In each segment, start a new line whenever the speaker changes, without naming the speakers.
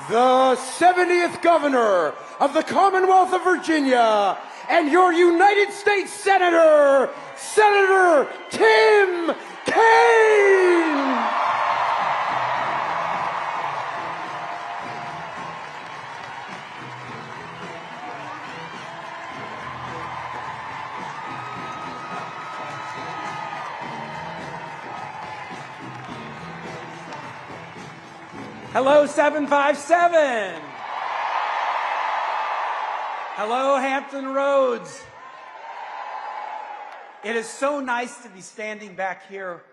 the 70th Governor of the Commonwealth of Virginia, and your United States Senator, Senator Tim Kaine.
Hello, 757. Hello, Hampton Roads. It is so nice to be standing back here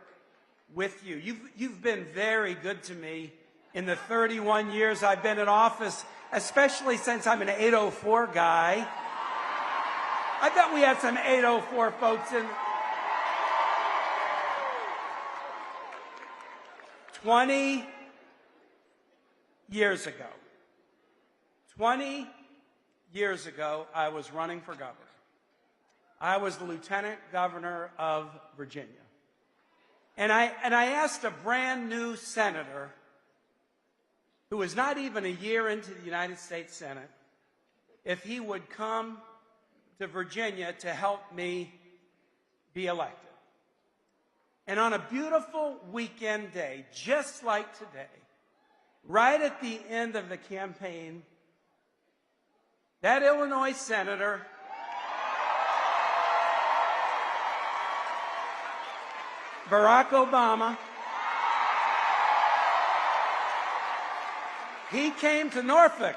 with you. You've been very good to me in the 31 years I've been in office, especially since I'm an 804 guy. I bet we have some 804 folks in. 20 years ago, I was running for governor. I was the lieutenant governor of Virginia. And I asked a brand new senator who was not even a year into the United States Senate if he would come to Virginia to help me be elected. And on a beautiful weekend day, just like today, right at the end of the campaign, that Illinois senator Barack Obama, he came to Norfolk.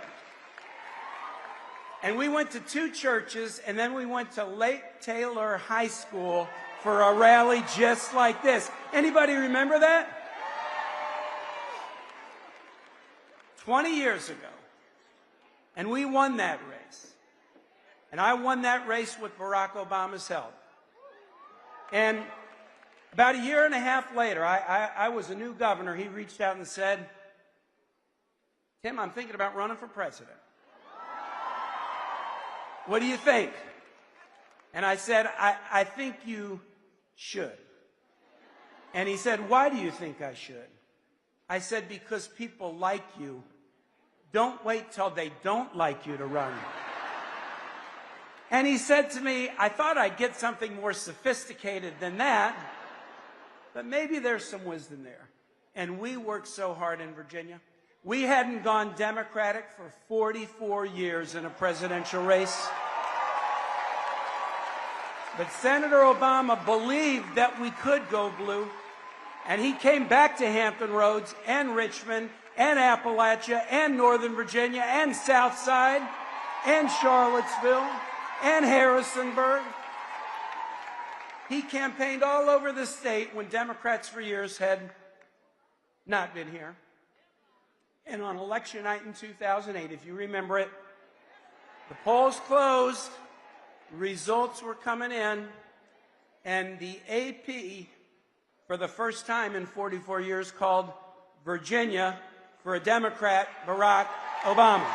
And we went to 2 churches, and then we went to Lake Taylor High School for a rally just like this. Anybody remember that? 20 years ago. And we won that race. And I won that race with Barack Obama's help. And about a year and a half later, I was a new governor. He reached out and said, Tim, I'm thinking about running for president. What do you think? And I said, I think you should. And he said, why do you think I should? I said, because people like you. Don't wait till they don't like you to run. And he said to me, I thought I'd get something more sophisticated than that, but maybe there's some wisdom there. And we worked so hard in Virginia. We hadn't gone Democratic for 44 years in a presidential race. But Senator Obama believed that we could go blue, and he came back to Hampton Roads and Richmond and Appalachia and Northern Virginia and South Side and Charlottesville and Harrisonburg. He campaigned all over the state when Democrats for years had not been here. And on election night in 2008, if you remember it, the polls closed, results were coming in, and the AP, for the first time in 44 years, called Virginia for a Democrat, Barack Obama.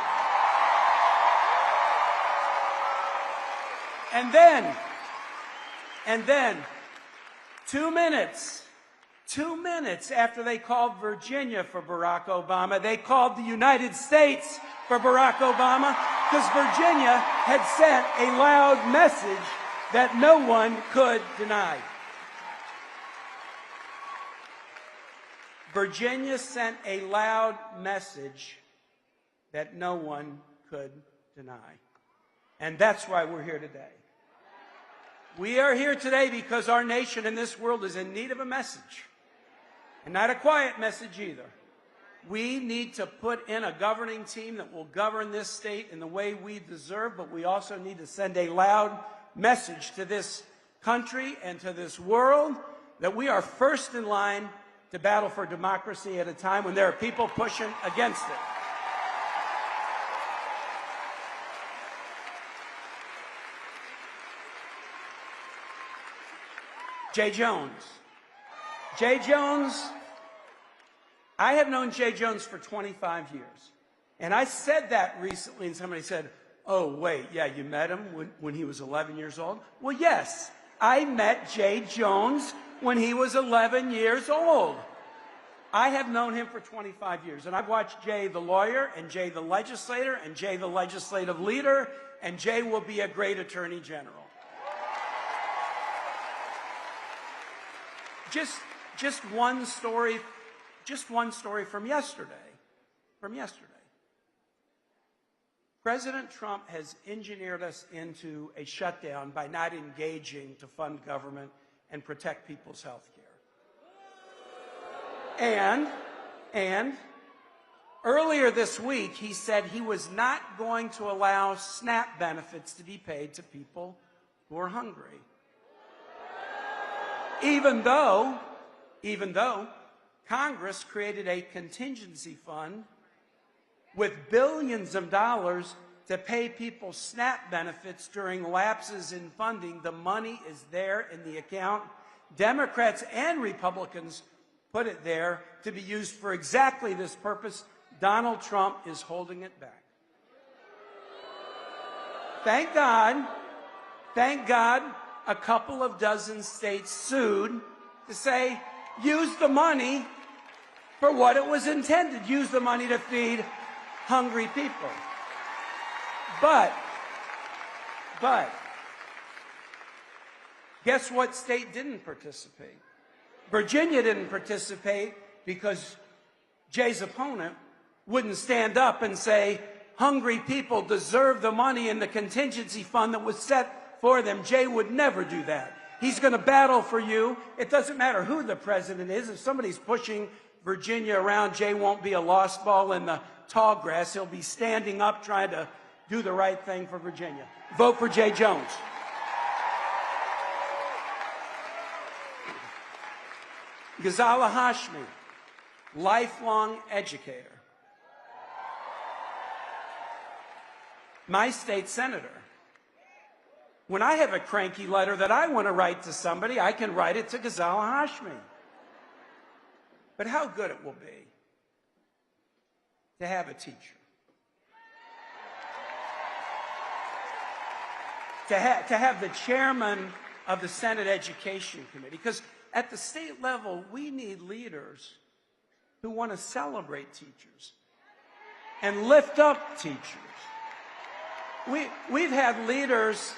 And then, 2 minutes after they called Virginia for Barack Obama, they called the United States for Barack Obama, because Virginia had sent a loud message that no one could deny. Virginia sent a loud message that no one could deny. And that's why we're here today. We are here today because our nation and this world is in need of a message. And not a quiet message either. We need to put in a governing team that will govern this state in the way we deserve, but we also need to send a loud message to this country and to this world that we are first in line to battle for democracy at a time when there are people pushing against it. Jay Jones. Jay Jones, I have known Jay Jones for 25 years. And I said that recently, and somebody said, oh, wait, yeah, you met him when he was 11 years old? Well, yes, I met Jay Jones when he was 11 years old. I have known him for 25 years, and I've watched Jay the lawyer, and Jay the legislator, and Jay the legislative leader, and Jay will be a great attorney general. Just one story from yesterday. President Trump has engineered us into a shutdown by not engaging to fund government and protect people's health care. And earlier this week, he said he was not going to allow SNAP benefits to be paid to people who are hungry. Even though Congress created a contingency fund with billions of dollars to pay people SNAP benefits during lapses in funding. The money is there in the account. Democrats and Republicans put it there to be used for exactly this purpose. Donald Trump is holding it back. Thank God, a couple of dozen states sued to say, use the money for what it was intended. Use the money to feed hungry people. But guess what state didn't participate? Virginia didn't participate because Jay's opponent wouldn't stand up and say, hungry people deserve the money in the contingency fund that was set for them. Jay would never do that. He's going to battle for you. It doesn't matter who the president is. If somebody's pushing Virginia around, Jay won't be a lost ball in the tall grass. He'll be standing up trying to do the right thing for Virginia. Vote for Jay Jones. Gazala Hashmi, lifelong educator. My state senator. When I have a cranky letter that I want to write to somebody, I can write it to Gazala Hashmi. But how good it will be to have a teacher. To have the chairman of the Senate Education Committee. Because at the state level, we need leaders who want to celebrate teachers and lift up teachers. We've had leaders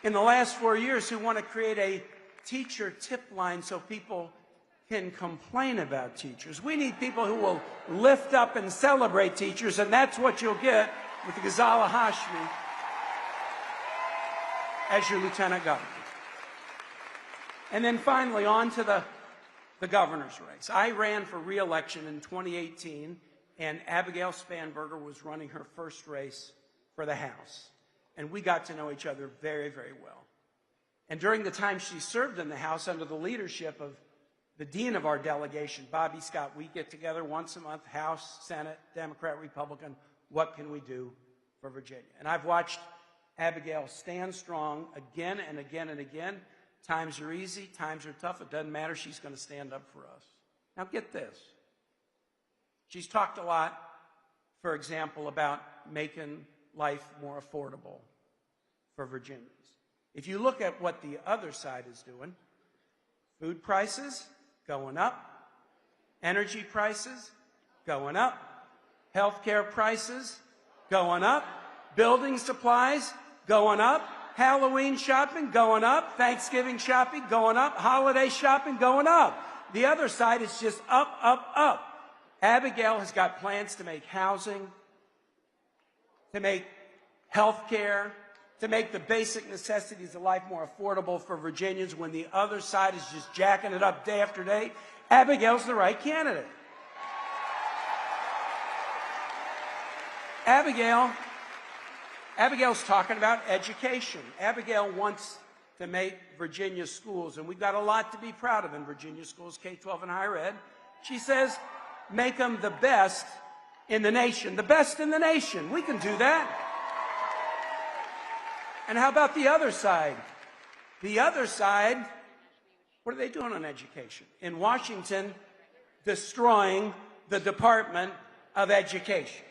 in the last 4 years who want to create a teacher tip line so people can complain about teachers. We need people who will lift up and celebrate teachers, and that's what you'll get with Gazala Hashmi as your lieutenant governor. And then finally, on to the governor's race. I ran for re-election in 2018, and Abigail Spanberger was running her first race for the House. And we got to know each other very, very well. And during the time she served in the House under the leadership of the dean of our delegation, Bobby Scott, we get together once a month, House, Senate, Democrat, Republican, what can we do for Virginia? And I've watched Abigail stand strong again and again and again. Times are easy, times are tough, it doesn't matter, she's going to stand up for us. Now get this. She's talked a lot, for example, about making life more affordable for Virginians. If you look at what the other side is doing, food prices going up, energy prices going up, healthcare prices going up, building supplies going up, Halloween shopping going up, Thanksgiving shopping going up, holiday shopping going up. The other side is just up, up, up. Abigail has got plans to make housing, to make health care, to make the basic necessities of life more affordable for Virginians when the other side is just jacking it up day after day. Abigail's the right candidate. Abigail's talking about education. Abigail wants to make Virginia schools, and we've got a lot to be proud of in Virginia schools, K-12 and higher ed. She says, make them the best in the nation. The best in the nation. We can do that. And how about the other side? The other side, what are they doing on education? In Washington, destroying the Department of Education.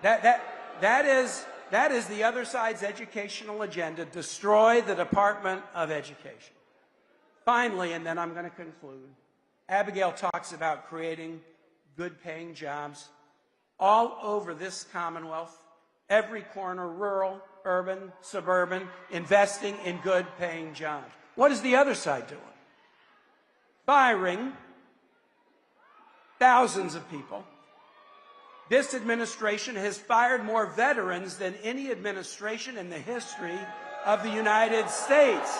That is the other side's educational agenda, destroy the Department of Education. Finally, and then I'm going to conclude, Abigail talks about creating good-paying jobs all over this Commonwealth, every corner, rural, urban, suburban, investing in good-paying jobs. What is the other side doing? Firing thousands of people. This administration has fired more veterans than any administration in the history of the United States.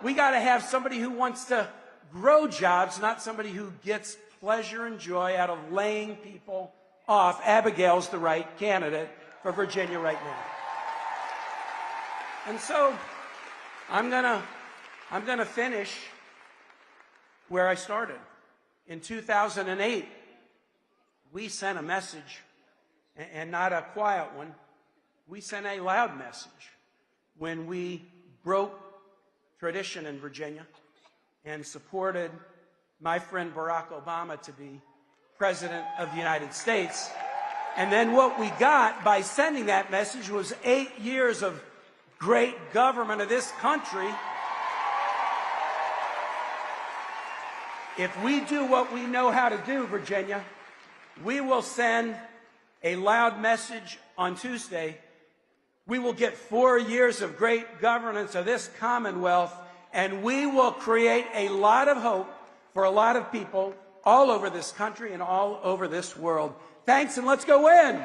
We got to have somebody who wants to grow jobs, not somebody who gets pleasure and joy out of laying people off. Abigail's the right candidate for Virginia right now. And so I'm gonna finish where I started. In 2008, we sent a message, and not a quiet one. We sent a loud message when we broke tradition in Virginia and supported my friend Barack Obama to be President of the United States. And then what we got by sending that message was 8 years of great government of this country. If we do what we know how to do, Virginia, we will send a loud message on Tuesday. We will get 4 years of great governance of this Commonwealth, and we will create a lot of hope for a lot of people all over this country and all over this world. Thanks, and let's go win.